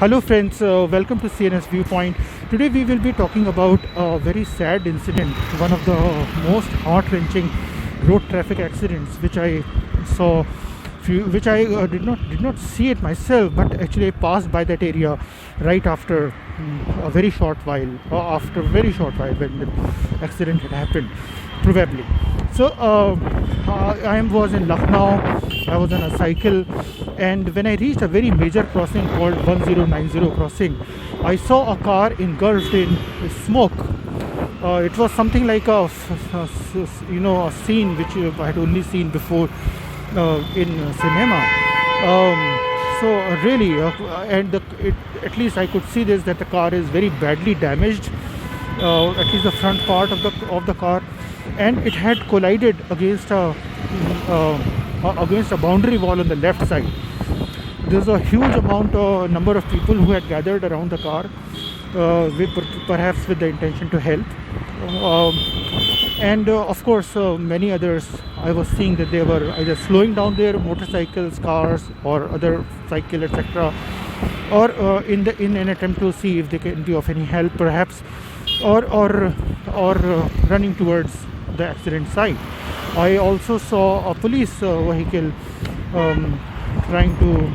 Hello friends, welcome to CNS Viewpoint. Today we will be talking about a very sad incident, one of the most heart-wrenching road traffic accidents which I saw, which I did not see it myself, but actually I passed by that area right after a very short while, when the accident had happened, probably. So I was in Lucknow. I was on a cycle, and when I reached a very major crossing called 1090 crossing, I saw a car engulfed in smoke. It was something like a scene which I had only seen before in cinema. Really, at least I could see this, that the car is very badly damaged. At least the front part of the car, and it had collided against a boundary wall on the left side. There's a huge number of people who had gathered around the car, perhaps with the intention to help. Of course, many others, I was seeing that they were either slowing down their motorcycles, cars, or other cycle, etc., or in an attempt to see if they can be of any help, perhaps, or running towards the accident site. I also saw a police vehicle trying to,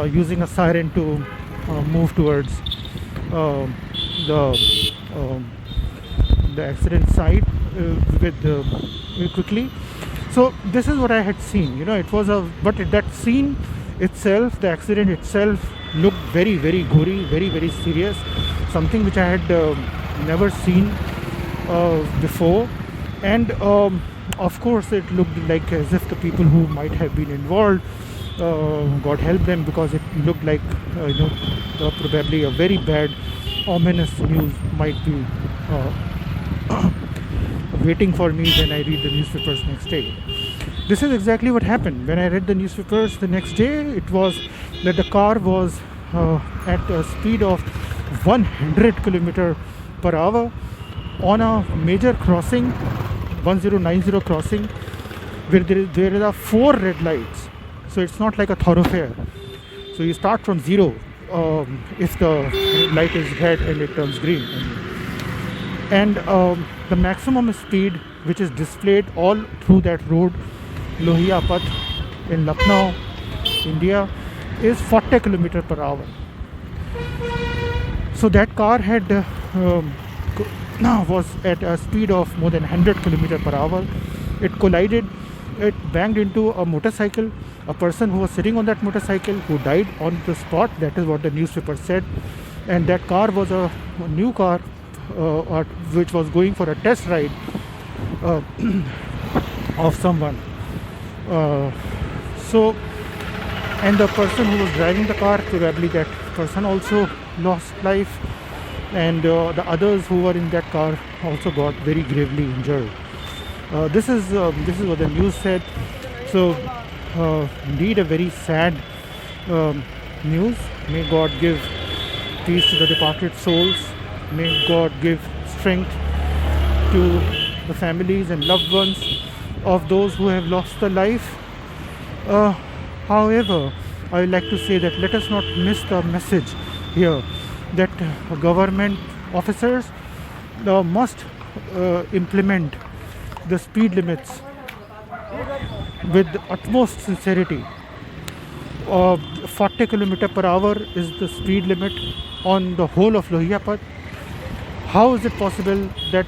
using a siren to move towards the accident site quickly. So this is what I had seen. But that scene itself, the accident itself, looked very, very gory, very, very serious. Something which I had never seen before, and of course it looked like as if the people who might have been involved, God help them, because it looked like probably a very bad, ominous news might be waiting for me when I read the newspapers next day. This is exactly what happened. When I read the newspapers the next day, it was that the car was at a speed of 100 km per hour on a major crossing, 1090 crossing, where there are 4 red lights. So it's not like a thoroughfare. So you start from zero if the light is red and it turns green. And the maximum speed which is displayed all through that road, Lohiya Path in Lucknow, India, is 40 km per hour. So that car was at a speed of more than 100 km per hour. It collided, it banged into a motorcycle, a person who was sitting on that motorcycle who died on the spot. That is what the newspaper said. And that car was a new car which was going for a test ride of someone. And the person who was driving the car, probably that person also lost life, and the others who were in that car also got very gravely injured. This is what the news said. So indeed a very sad news. May God give peace to the departed souls. May God give strength to the families and loved ones of those who have lost their life. However, I would like to say that let us not miss the message here, that government officers must implement the speed limits with utmost sincerity. 40 km per hour is the speed limit on the whole of Lohiya Path. How is it possible that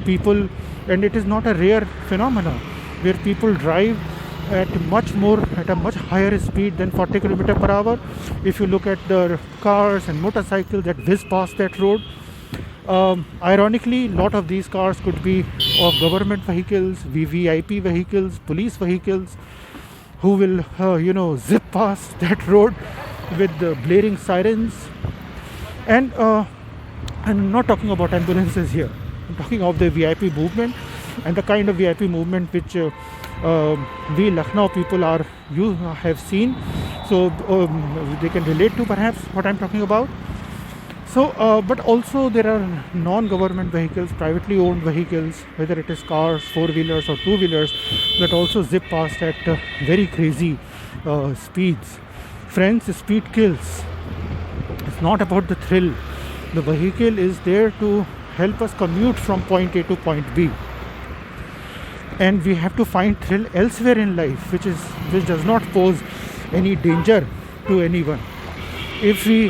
people, and it is not a rare phenomenon, where people drive at a much higher speed than 40 km per hour. If you look at the cars and motorcycles that whiz past that road, ironically, a lot of these cars could be of government vehicles, VVIP vehicles, police vehicles, who will zip past that road with blaring sirens. And I'm not talking about ambulances here. I'm talking of the VIP movement, and the kind of VIP movement which we Lucknow people have seen. So they can relate to perhaps what I'm talking about. So, but also there are non-government vehicles, privately owned vehicles, whether it is cars, four-wheelers or two-wheelers, that also zip past at very crazy speeds. Friends, speed kills. It's not about the thrill. The vehicle is there to help us commute from point A to point B, and we have to find thrill elsewhere in life, which does not pose any danger to anyone. If we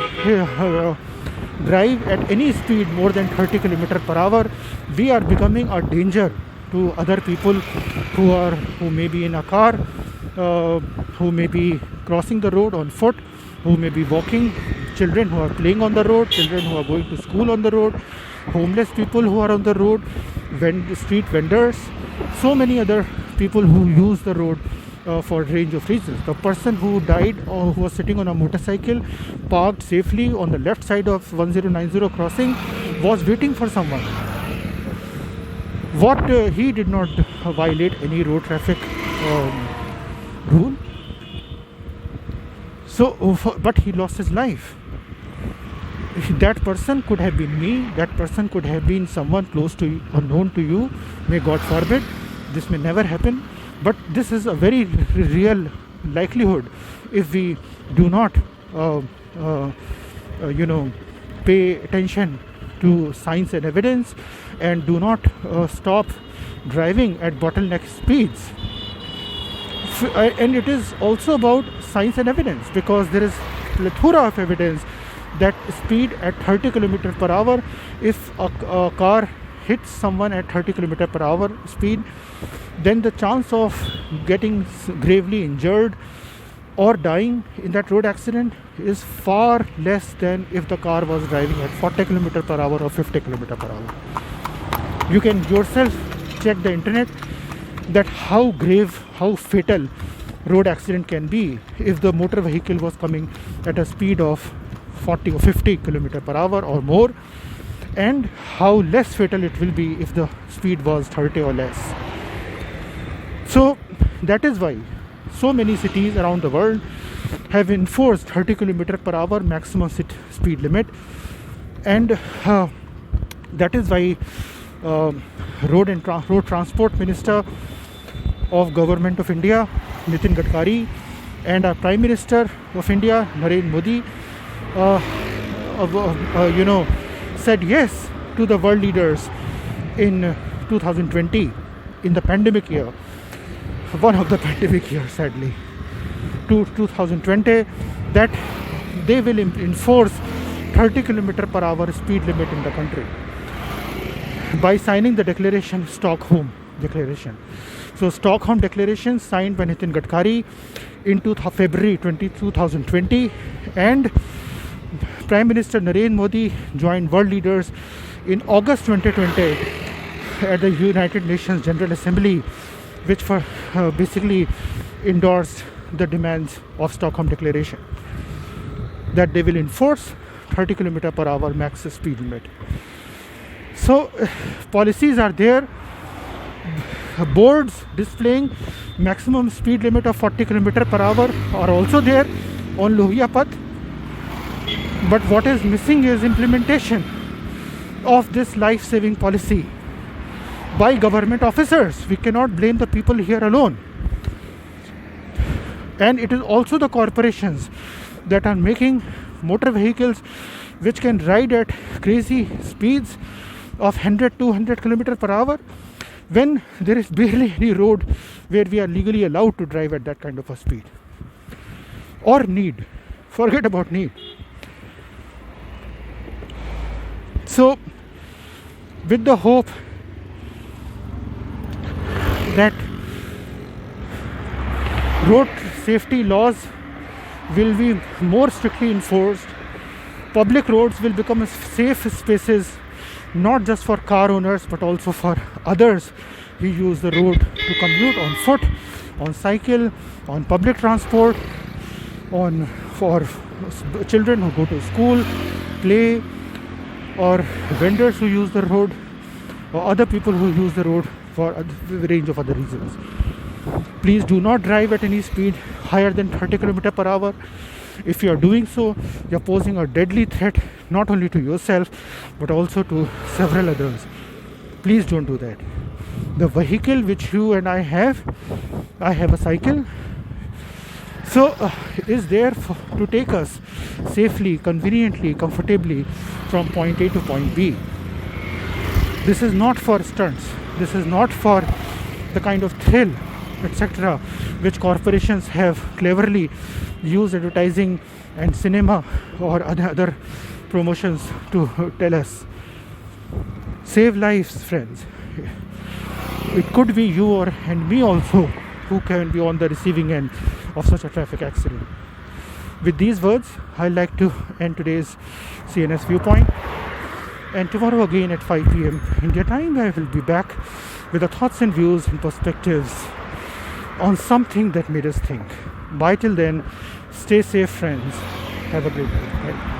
drive at any speed more than 30 km per hour, we are becoming a danger to other people who may be in a car, who may be crossing the road on foot, who may be walking, children who are playing on the road, children who are going to school on the road, homeless people who are on the road, street vendors, so many other people who use the road for a range of reasons. The person who died or who was sitting on a motorcycle parked safely on the left side of 1090 crossing was waiting for someone. He did not violate any road traffic rule. But he lost his life. That person could have been me. That person could have been someone close to you or known to you. May God forbid, this may never happen. But this is a very real likelihood if we do not, pay attention to science and evidence, and do not stop driving at bottleneck speeds. And it is also about science and evidence, because there is plethora of evidence that speed at 30 km per hour, if a car hits someone at 30 km per hour speed, then the chance of getting gravely injured or dying in that road accident is far less than if the car was driving at 40 km per hour or 50 km per hour. You can yourself check the internet that how grave, how fatal road accident can be if the motor vehicle was coming at a speed of 40 or 50 km per hour or more, and how less fatal it will be if the speed was 30 or less. So that is why so many cities around the world have enforced 30 km per hour maximum speed limit, and that is why road transport minister of government of India, Nitin Gadkari, and our Prime Minister of India, Narendra Modi, said yes to the world leaders in 2020, in the pandemic year, one of the pandemic years, sadly, to 2020, that they will enforce 30 km per hour speed limit in the country by signing the declaration, Stockholm Declaration. So Stockholm Declaration signed by Nitin Gadkari in February 2020, and Prime Minister Narendra Modi joined world leaders in August 2020 at the United Nations General Assembly, which basically endorsed the demands of Stockholm Declaration, that they will enforce 30 km per hour max speed limit. So policies are there. Boards displaying maximum speed limit of 40 km per hour are also there on Lohiya Path. But what is missing is implementation of this life-saving policy by government officers. We cannot blame the people here alone. And it is also the corporations that are making motor vehicles which can ride at crazy speeds of 100-200 km per hour, when there is barely any road where we are legally allowed to drive at that kind of a speed. Or need. Forget about need. So, with the hope that road safety laws will be more strictly enforced, public roads will become safe spaces, not just for car owners but also for others who use the road to commute on foot, on cycle, on public transport, for children who go to school, play, or vendors who use the road, or other people who use the road for a range of other reasons. Please do not drive at any speed higher than 30 km per hour. If you are doing so, you are posing a deadly threat not only to yourself but also to several others. Please don't do that. The vehicle which you and I have a cycle. So is there to take us safely, conveniently, comfortably from point A to point B. This is not for stunts. This is not for the kind of thrill, etc., which corporations have cleverly used advertising and cinema or other promotions to tell us. Save lives, friends. It could be you or and me also who can be on the receiving end of such a traffic accident. With these words, I'd like to end today's CNS Viewpoint. And tomorrow again at 5 p.m. India time, I will be back with the thoughts and views and perspectives on something that made us think. Bye till then. Stay safe, friends. Have a great day. Bye.